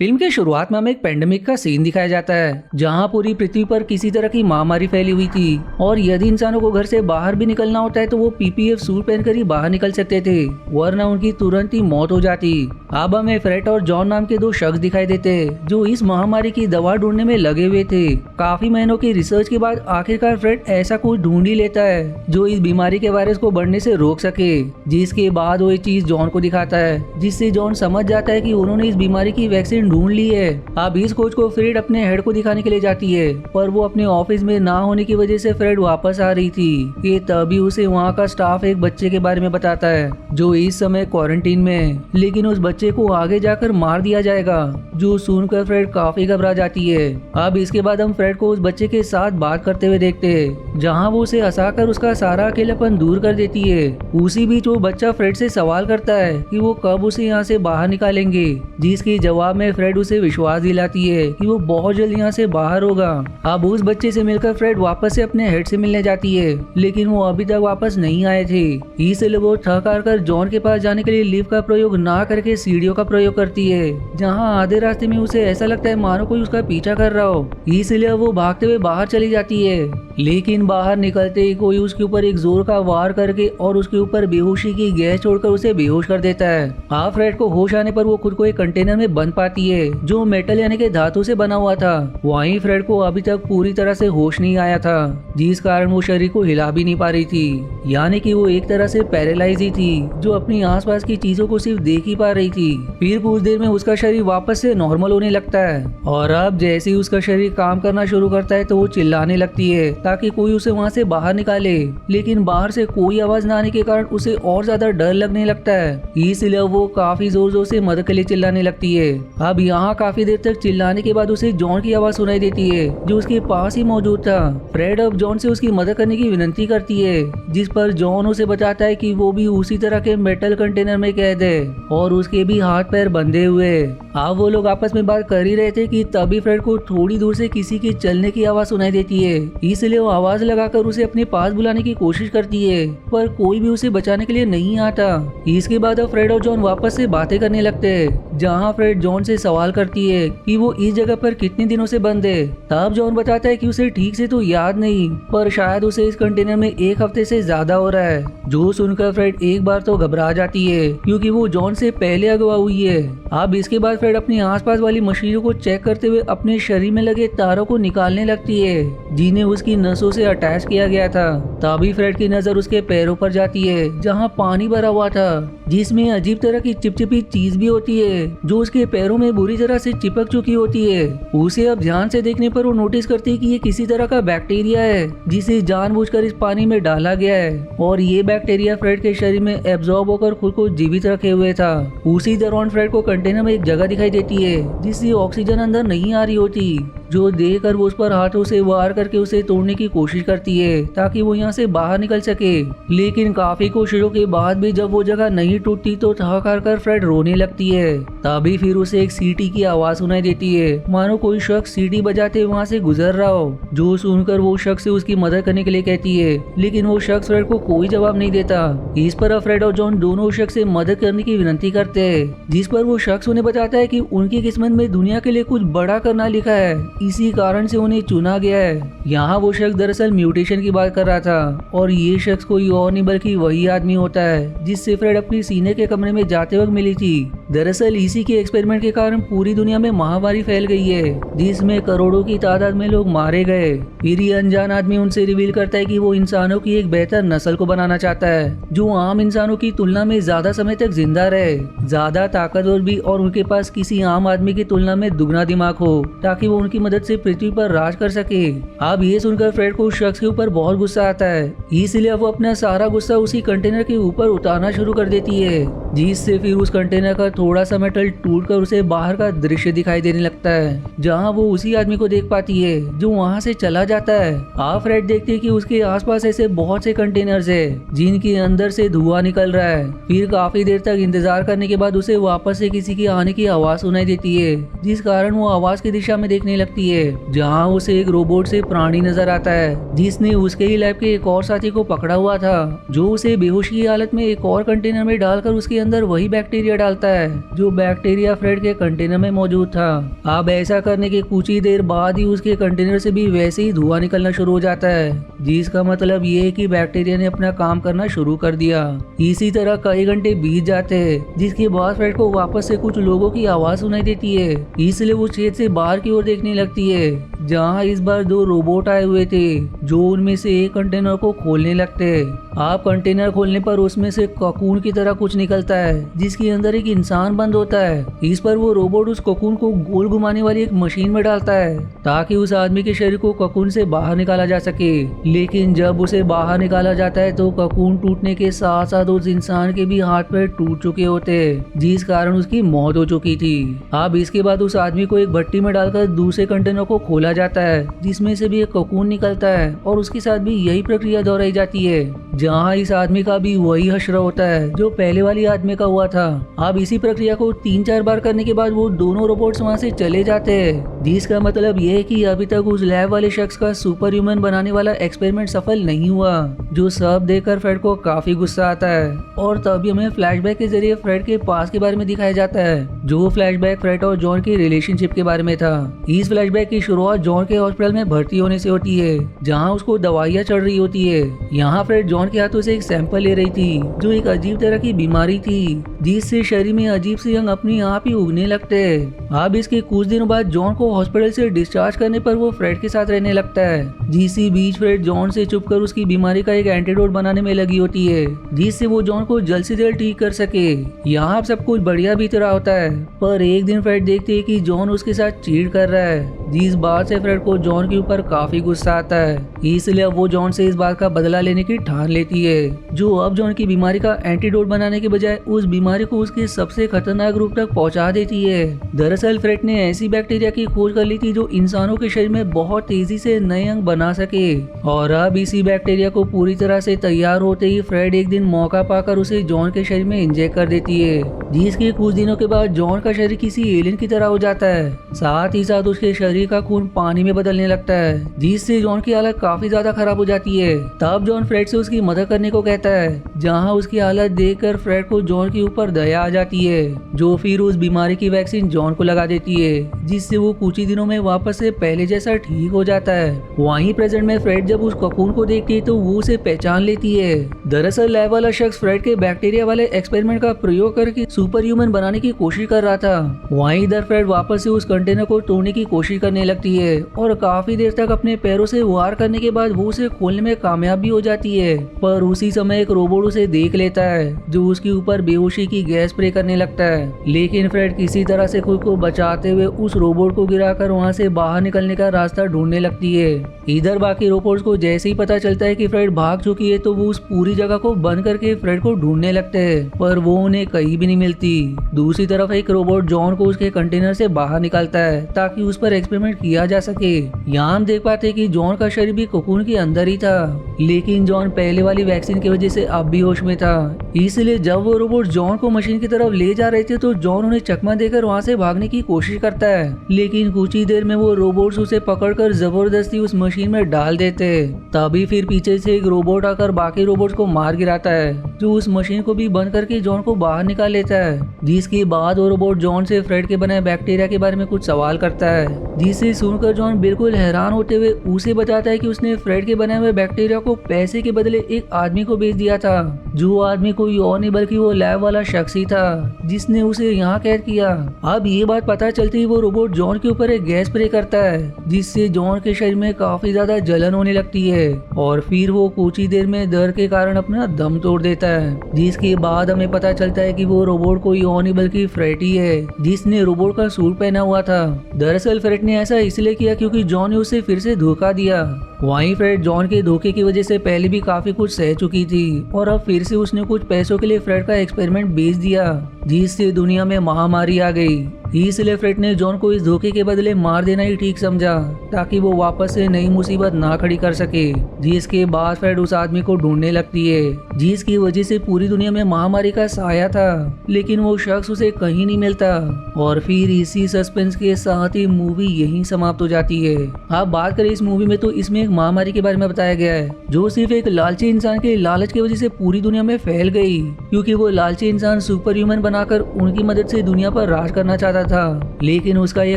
Film के शुरुआत में हमें एक पेंडेमिक का सीन दिखाया जाता है जहां पूरी पृथ्वी पर किसी तरह की महामारी फैली हुई थी और यदि इंसानों को घर से बाहर भी निकलना होता है तो वो पीपीएफ सूट पहनकर ही बाहर निकल सकते थे, वरना उनकी तुरंत ही मौत हो जाती। अब हमें फ्रेड और जॉन नाम के दो शख्स दिखाई देते जो इस महामारी की दवा ढूंढने में लगे हुए थे। काफी महीनों की रिसर्च के बाद आखिरकार फ्रेड ऐसा कुछ ढूंढ ही लेता है जो इस बीमारी के वायरस को बढ़ने से रोक सके, जिसके बाद वो ये चीज जॉन को दिखाता है, जिससे जॉन समझ जाता है कि उन्होंने इस बीमारी की वैक्सीन ढूंढ ली है। अब इस खोज को फ्रेड अपने हेड को दिखाने के लिए जाती है, पर वो अपने ऑफिस में ना होने की वजह से फ्रेड वापस आ रही थी कि तभी उसे वहाँ का स्टाफ एक बच्चे के बारे में बताता है जो इस समय क्वारंटीन में है, लेकिन उस बच्चे को आगे जाकर मार दिया जाएगा, जो सुनकर फ्रेड काफी घबरा जाती है। अब इसके बाद हम फ्रेड को उस बच्चे के साथ बात करते हुए देखते हैं जहाँ वो उसे हंसाकर उसका सारा अकेलापन दूर कर देती है। उसी बीच वो बच्चा फ्रेड से सवाल करता है कि वो कब उसे यहाँ से बाहर निकालेंगे, जिसके जवाब में फ्रेड उसे विश्वास दिलाती है कि वो बहुत जल्द यहाँ से बाहर होगा। अब उस बच्चे से मिलकर फ्रेड वापस से अपने हेड से मिलने जाती है, लेकिन वो अभी तक वापस नहीं आए थे, इसलिए वो थक हार कर जॉन के पास जाने के लिए लिफ्ट का प्रयोग ना करके सीढ़ियों का प्रयोग करती है, जहाँ आधे रास्ते में उसे ऐसा लगता है मानो कोई उसका पीछा कर रहा हो, इसलिए वो भागते हुए बाहर चली जाती है। लेकिन बाहर निकलते ही कोई उसके ऊपर एक जोर का वार करके और उसके ऊपर बेहोशी की गैस छोड़कर उसे बेहोश कर देता है। अब फ्रेड को होश आने पर वो खुद को एक कंटेनर में बंद पाती है जो मेटल यानी के धातु से बना हुआ था। वहीं फ्रेड को अभी तक पूरी तरह से होश नहीं आया था, जिस कारण वो शरीर को हिला भी नहीं पा रही थी, यानी कि वो एक तरह से पैरालाइज ही थी जो अपनी आसपास की चीजों को सिर्फ देख ही पा रही थी। फिर कुछ देर में उसका शरीर वापस से नॉर्मल होने लगता है और अब जैसे ही उसका शरीर काम करना शुरू करता है तो वो चिल्लाने लगती है ताकि कोई उसे वहाँ से बाहर निकाले, लेकिन बाहर से कोई आवाज ना आने के कारण उसे और ज्यादा डर लगने लगता है, इसलिए वो काफी जोर जोर से मदद के लिए चिल्लाने लगती है। अब यहाँ काफी देर तक चिल्लाने के बाद उसे जॉन की आवाज सुनाई देती है जो उसके पास ही मौजूद था। फ्रेड अब जॉन से उसकी मदद करने की विनती करती है, जिस पर जॉन उसे बताता है कि वो भी उसी तरह के मेटल कंटेनर में कैद है और उसके भी हाथ पैर बंधे हुए। अब वो लोग आपस में बात कर ही रहे थे कि तभी फ्रेड को थोड़ी दूर से किसी के चलने की आवाज सुनाई देती है, इसलिए वो आवाज लगाकर उसे अपने पास बुलाने की कोशिश करती है, पर कोई भी उसे बचाने के लिए नहीं आता। इसके बाद अब फ्रेड और जॉन वापस से बातें करने लगते हैं, जहाँ फ्रेड जॉन से सवाल करती है कि वो इस जगह पर कितने दिनों से बंद है। तब जॉन बताता है कि उसे ठीक से तो याद नहीं, पर शायद उसे इस कंटेनर में एक हफ्ते से ज्यादा हो रहा है, जो सुनकर फ्रेड एक बार तो घबरा जाती है क्योंकि वो जॉन से पहले अगवा हुई है। अब इसके बाद फ्रेड अपनी आसपास वाली मशीनों को चेक करते हुए अपने शरीर में लगे तारों को निकालने लगती है जिन्हें उसकी नसों से अटैच किया गया था। तभी फ्रेड की नजर उसके पैरों पर जाती है जहाँ पानी भरा हुआ था, जिसमें अजीब तरह की चिपचिपी चीज भी होती है जो उसके पैरों में बुरी तरह से चिपक चुकी होती है। उसे अब ध्यान से देखने पर वो नोटिस करती है कि ये किसी तरह का बैक्टीरिया है जिसे जानबूझकर इस पानी में डाला गया है और ये बैक्टीरिया फ्रेड के शरीर में एब्जॉर्ब होकर खुद को जीवित रखे हुए था। उसी दौरान फ्रेड को कंटेनर में एक जगह दिखाई देती है जिससे ऑक्सीजन अंदर नहीं आ रही होती, जो देखकर वो उस पर हाथों से वार करके उसे तोड़ने की कोशिश करती है ताकि वो यहाँ से बाहर निकल सके। लेकिन काफी कोशिशों के बाद भी जब वो जगह नहीं टूटती तो थक हार कर फ्रेड रोने लगती है। तभी फिर उसे एक सीटी की आवाज सुनाई देती है, मानो कोई शख्स सीटी बजाते वहाँ से गुजर रहा हो, जो सुनकर वो शख्स से उसकी मदद करने के लिए कहती है, लेकिन वो शख्स फ्रेड को कोई जवाब नहीं देता। इस पर फ्रेड और जॉन दोनों शख्स से मदद करने की विनती करते हैं, जिस पर वो शख्स उन्हें बताता है कि उनकी किस्मत में दुनिया के लिए कुछ बड़ा करना लिखा है, इसी कारण से उन्हें चुना गया है। यहाँ वो शख्स दरअसल म्यूटेशन की बात कर रहा था और ये शख्स कोई और नहीं बल्कि वही आदमी होता है जिससे फ्रेड अपनी सीने के कमरे में जाते वक्त मिली थी। दरअसल इसी के एक्सपेरिमेंट के कारण पूरी दुनिया में महामारी फैल गई है जिसमें करोड़ों की तादाद में लोग मारे गए। फिर ये अनजान आदमी उनसे रिवील करता है कि वो इंसानों की एक बेहतर नस्ल को बनाना चाहता है जो आम इंसानों की तुलना में ज्यादा समय तक जिंदा रहे, ज्यादा ताकतवर भी और उनके पास किसी आम आदमी की तुलना में दुगना दिमाग हो ताकि वो उनकी मदद से पृथ्वी पर राज कर सके। अब ये सुनकर फ्रेड को उस शख्स के ऊपर बहुत गुस्सा आता है, इसलिए वो अपना सारा गुस्सा उसी कंटेनर के ऊपर उतारना शुरू कर देती है, जिससे फिर उस कंटेनर का थोड़ा सा मेटल टूटकर उसे बाहर का दृश्य दिखाई देने लगता है, जहाँ वो उसी आदमी को देख पाती है जो वहाँ से चला जाता है। आप फ्रेड देखते हैं कि उसके आसपास ऐसे बहुत से कंटेनर्स है जिनके अंदर से धुआं निकल रहा है। फिर काफी देर तक इंतजार करने के बाद उसे वापस से किसी के आने की आवाज सुनाई देती है, जिस कारण वो आवाज की दिशा में देखने लगती है, जहाँ उसे एक रोबोट से प्राणी नजर आता है जिसने उसके ही लैब के एक और साथी को पकड़ा हुआ था, जो उसे बेहोशी की हालत में एक और कंटेनर में डालकर उसके अंदर वही बैक्टीरिया डालता है है जो बैक्टीरिया फ्रेड के कंटेनर में मौजूद था। अब ऐसा करने के कुछ ही देर बाद ही उसके कंटेनर से भी वैसे ही धुआं निकलना शुरू हो जाता है, जिसका मतलब ये है कि बैक्टीरिया ने अपना काम करना शुरू कर दिया। इसी तरह कई घंटे बीत जाते हैं, जिसके बाद फ्रेड को वापस से कुछ लोगों की आवाज सुनाई देती है, इसलिए वो छेद से बाहर की ओर देखने लगती है, जहाँ इस बार 2 रोबोट आए हुए थे जो उनमें से एक कंटेनर को खोलने लगते। आप कंटेनर खोलने पर उसमें से ककून की तरह कुछ निकलता है, जिसके अंदर एक इंसान बंद होता है। इस पर वो रोबोट उस ककून को गोल घुमाने वाली एक मशीन में डालता है ताकि उस आदमी के शरीर को ककून से बाहर निकाला जा सके। लेकिन जब उसे बाहर निकाला जाता है तो ककून टूटने के साथ साथ उस इंसान के भी हाथ पैर टूट चुके होते, जिस कारण उसकी मौत हो चुकी थी। अब इसके बाद उस आदमी को एक भट्टी में डालकर दूसरे कंटेनर को खोला जाता है, जिसमें से भी एक ककून निकलता है और उसके साथ भी यही प्रक्रिया दोहराई जाती है, जहाँ इस आदमी का भी वही हश्र होता है जो पहले वाली आदमी का हुआ था। अब इसी प्रक्रिया को 3-4 बार करने के बाद वो दोनों रोबोट्स वहाँ से चले जाते हैं, जिसका मतलब ये है कि अभी तक उस लैब वाले शख्स का सुपर ह्यूमन बनाने वाला एक्सपेरिमेंट सफल नहीं हुआ, जो सब देखकर फ्रेड को काफी गुस्सा आता है। और तभी हमें फ्लैशबैक के जरिए फ्रेड के पास के बारे में दिखाया जाता है, जो फ्लैशबैक फ्रेड और जॉन की रिलेशनशिप के बारे में था। इस फ्लैशबैक की शुरुआत जॉन के हॉस्पिटल में भर्ती होने से होती है, जहाँ उसको दवाइयाँ चढ़ रही होती है। यहाँ फ्रेड जॉन के हाथों से एक सैंपल ले रही थी, जो एक अजीब तरह की बीमारी थी, जिससे शरीर में अजीब से अंग अपने आप ही उगने लगते। अब इसके कुछ दिनों बाद जॉन को हॉस्पिटल से डिस्चार्ज करने पर वो फ्रेड के साथ रहने लगता है। जिसी बीच फ्रेड जॉन से छुपकर उसकी बीमारी का एक एंटीडोट बनाने में लगी होती है, जिससे वो जॉन को जल्द से जल्द ठीक कर सके। यहाँ सब कुछ बढ़िया भी तरह होता है, पर एक दिन फ्रेड देखते है कि जॉन उसके साथ चीट कर रहा है, जिस बात से फ्रेड को जॉन के ऊपर काफी गुस्सा आता है। इसलिए अब वो जॉन से इस बात का बदला लेने की ठान लेती है, जो अब जॉन की बीमारी का एंटीडोट बनाने के बजाय उस बीमारी को उसके सबसे खतरनाक रूप तक पहुंचा देती है। दरअसल फ्रेड ने ऐसी बैक्टीरिया की खोज कर ली थी जो इंसानों के शरीर में बहुत तेजी से नए अंग बना सके, और अब इसी बैक्टीरिया को पूरी तरह से तैयार होते ही फ्रेड एक दिन मौका पाकर उसे जॉन के शरीर में इंजेक्ट कर देती है, जिसके कुछ दिनों के बाद जॉन का शरीर किसी एलियन की तरह हो जाता है। साथ ही साथ उसके शरीर का खून पानी में बदलने लगता है, जिससे जॉन की हालत काफी ज्यादा खराब हो जाती है। तब जॉन फ्रेड से उसकी मदद करने को कहता है, जहाँ उसकी हालत देखकर फ्रेड को जॉन के ऊपर दया आ जाती है, जो फिर उस बीमारी की वैक्सीन जॉन को लगा देती है, जिससे वो कुछ ही दिनों में वापस से पहले जैसा ठीक हो जाता है। वहीं प्रेजेंट में फ्रेड जब उस ककून को देखती है तो वो उसे पहचान लेती है। दरअसल लैब वाला शख्स फ्रेड के बैक्टीरिया वाले एक्सपेरिमेंट का प्रयोग करके सुपर ह्यूमन बनाने की कोशिश कर रहा था। वहीं इधर फ्रेड वापस से उस कंटेनर को तोड़ने की कोशिश करने लगती है, और काफी देर तक अपने पैरों से वार करने के बाद वो उसे खोलने में कामयाब भी हो जाती है। पर उसी समय एक रोबोट उसे देख लेता है, जो उसके ऊपर बेहोशी की गैस स्प्रे करने लगता है। लेकिन फ्रेड किसी तरह से खुद को बचाते हुए उस रोबोट को गिराकर वहाँ से बाहर निकलने का रास्ता ढूंढने लगती है। इधर बाकी रोबोट्स को जैसे ही पता चलता है कि फ्रेड भाग चुकी है, तो वो उस पूरी जगह को बंद करके फ्रेड को ढूंढने लगते हैं, पर वो उन्हें कहीं भी नहीं मिलती। दूसरी तरफ एक रोबोट जॉन को उसके कंटेनर से बाहर निकालता है ताकि उस पर एक्सपेरिमेंट किया जा सके। यहाँ हम देख पाते हैं कि जॉन का शरीर भी कोकून के अंदर ही था, लेकिन जॉन पहले वाली वैक्सीन की वजह से अब भी होश में था। इसलिए जब वो रोबोट जॉन को मशीन की तरफ ले जा रहे थे तो जॉन उन्हें चकमा देकर वहाँ से भागने की कोशिश करता है, लेकिन कुछ ही देर में वो रोबोट्स उसे पकड़कर जबरदस्ती उस मशीन में डाल देते। तभी फिर पीछे से एक रोबोट आकर बाकी रोबोट्स को मार गिराता है, जो उस मशीन को भी बंद करके जॉन को बाहर निकाल लेता है। जिसके बाद वो रोबोट जॉन से फ्रेड के बनाए बैक्टीरिया के बारे में कुछ सवाल करता है, जिसे सुनकर जॉन बिल्कुल हैरान होते हुए उसे बताता है कि उसने फ्रेड के बनाए हुए बैक्टीरिया को पैसे के बदले एक आदमी को बेच दिया था, जो आदमी कोई और नहीं बल्कि वो लैब वाला शख्स ही था जिसने उसे यहाँ कैद किया। अब ये बात पता चलती ही वो रोबोट जॉन के ऊपर एक गैस स्प्रे करता है, जिससे जॉन के शरीर में काफी ज्यादा जलन होने लगती है, और फिर वो कुछ ही देर में दर्द के कारण अपना दम तोड़ देता है। जिसके बाद हमें पता चलता है कि वो रोबोट कोई और नहीं बल्कि फ्रेड ही है, जिसने रोबोट का सूट पहना हुआ था। दरअसल फ्रेड ने ऐसा इसलिए किया क्योंकि जॉन ने उसे फिर से धोखा दिया। वहीं फ्रेड जॉन के धोखे की वजह से पहले भी काफी कुछ सह चुकी थी, और अब फिर से उसने कुछ पैसों के लिए फ्रेड का एक्सपेरिमेंट बेच दिया, जिससे दुनिया में महामारी आ गई। इसलिए फ्रेड ने जॉन को इस धोखे के बदले मार देना ही ठीक समझा ताकि वो वापस से नई मुसीबत ना खड़ी कर सके। जिसके बाद फ्रेड उस आदमी को ढूंढने लगती है जिसकी वजह से पूरी दुनिया में महामारी का साया था, लेकिन वो शख्स उसे कहीं नहीं मिलता। और फिर इसी सस्पेंस के साथ ही मूवी यहीं समाप्त हो जाती है। आप बात करें इस मूवी में तो इसमें एक महामारी के बारे में बताया गया है जो सिर्फ एक लालची इंसान के लालच की वजह से पूरी दुनिया में फैल गई, क्योंकि वो लालची इंसान सुपर ह्यूमन बनाकर उनकी मदद से दुनिया पर राज करना चाहता था। लेकिन उसका ये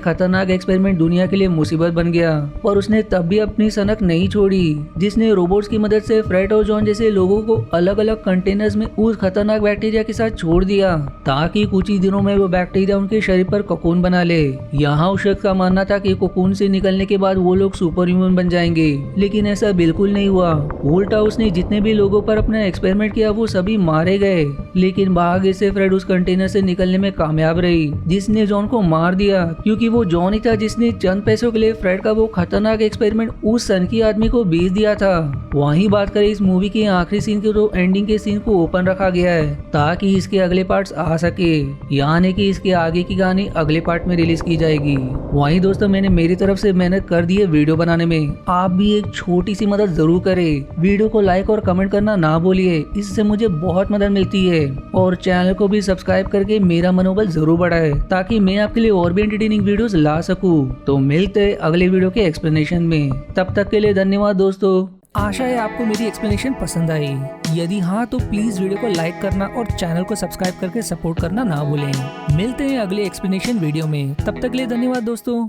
खतरनाक एक्सपेरिमेंट दुनिया के लिए मुसीबत बन गया और उसने तब भी अपनी सनक नहीं छोड़ी, जिसने रोबोट्स की मदद से फ्रेड और जॉन जैसे लोगों को अलग अलग कंटेनर्स में उस खतरनाक बैक्टीरिया के साथ छोड़ दिया ताकि कुछ ही दिनों में वो बैक्टीरिया उनके शरीर पर कोकून बना ले। यहाँ उस शख्स का मानना था कि कोकून से निकलने के बाद वो लोग सुपर ह्यूमन बन जाएंगे, लेकिन ऐसा बिल्कुल नहीं हुआ। उल्टा उसने जितने भी लोगों पर अपना एक्सपेरिमेंट किया वो सभी मारे गए, लेकिन भाग्य से फ्रेड उस कंटेनर से निकलने में कामयाब रही, जिसने जॉन को मार दिया, क्योंकि वो जॉन ही था जिसने चंद पैसों के लिए फ्रेड का वो खतरनाक एक्सपेरिमेंट उस सनकी आदमी को बेच दिया था। वहीं बात करें इस मूवी के आखिरी सीन की तो एंडिंग के सीन को ओपन रखा गया है ताकि इसके अगले पार्ट्स आ सके, यानी कि इसके आगे की कहानी अगले पार्ट में रिलीज की जाएगी। वहीं दोस्तों मैंने मेरी तरफ से मेहनत कर दी है वीडियो बनाने में, आप भी एक छोटी सी मदद जरूर करें। वीडियो को लाइक और कमेंट करना ना भूलिए, इससे मुझे बहुत मदद मिलती है। और चैनल को भी सब्सक्राइब करके मेरा मनोबल जरूर बढ़ाए ताकि मैं आपके लिए और भी एंटरटेनिंग वीडियोस ला सकूं। तो मिलते हैं अगले वीडियो के एक्सप्लेनेशन में, तब तक के लिए धन्यवाद दोस्तों। आशा है आपको मेरी एक्सप्लेनेशन पसंद आई। यदि हाँ तो प्लीज वीडियो को लाइक करना और चैनल को सब्सक्राइब करके सपोर्ट करना ना भूलें। मिलते हैं अगले एक्सप्लेनेशन वीडियो में, तब तक के लिए धन्यवाद दोस्तों।